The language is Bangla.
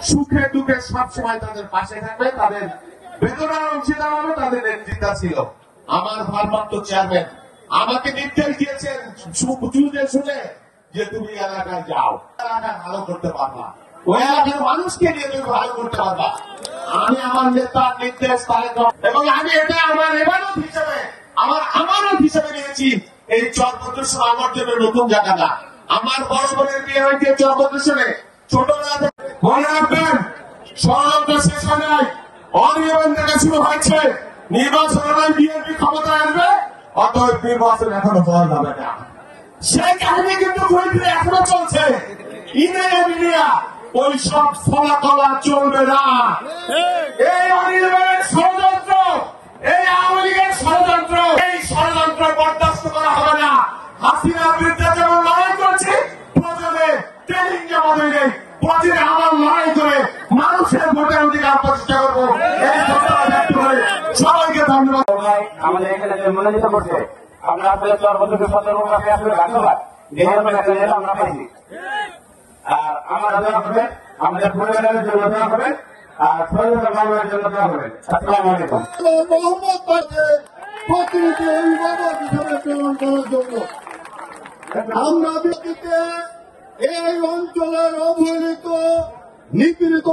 সুখে দুঃখে সবসময় তাদের পাশে থাকবে, তাদের বেদনার অংশীদার হবে, তাদের নেতৃত্ব ছিল। আমার ভারপ্রাপ্ত চেয়ারম্যান আমাকে নির্দেশ দিয়েছেন বুঝে শুনে যে তুমি এলাকায় যাও, এলাকা ভালো করতে পারবা, ওই এলাকার মানুষকে নিয়ে তুমি ভালো করতে পারবা। আমি আমার নেতার নির্দেশ এবং আমি এটা আমার এবারত হিসেবে আমানত হিসেবে নিয়েছি। এই চরপদ্রেশ্বর আমার জন্য নতুন জায়গা না। আমার বড় বোনের বিয়ে হয়েছে চরপদ্রেশ্বরে, ছোটবেলা মনে রাখবেন ষড়যন্ত্র শেষ হয় নাই, অনিয়ম থেকে শুরু হয়েছে। নির্বাচনে বিএনপি ক্ষমতায় আসবে, অতএব নির্বাচন এখনো হওয়া যাবে না। সেই কাহিনী কিন্তু ঘুরে ফিরে এখনো চলছে। ইমেলে মিডিয়া ওই সব ফলাফলা চলবে না। এই অনিয়মের ষড়যন্ত্র, এই আওয়ামী লীগের ষড়যন্ত্র, এই ষড়যন্ত্র বরদাস্ত করা হবে না। হাসিনার বিরুদ্ধে যেমন লড়াই করছে, প্রয়োজনে ট্রেনিং জমা দিলে প্রতিদিন আমার লড়াই করে মানুষের ভোটের অধিকার প্রতিষ্ঠা করবো। এই ঘোষণা ব্যক্ত করে সবাইকে ধন্যবাদ। আমাদের এখানে যে মনোনীত করছে, আমরা আসলে চরপদ্রেশ্বর সতর্কভাবে আসলে ধন্যবাদ যে আমরা পাইছি। আর আমার দোয়া করবেন, আমাদের পরিবারের জন্য দোয়া করবেন, আর শরীরের মানুষের জন্য দোয়া করবেন। আসসালামু আলাইকুম। প্রতিনিধি অভিভাবক হিসাবে প্রেরণ করার জন্য আমরা ব্যক্তিকে এই অঞ্চলের অবহেলিত নিপীড়িত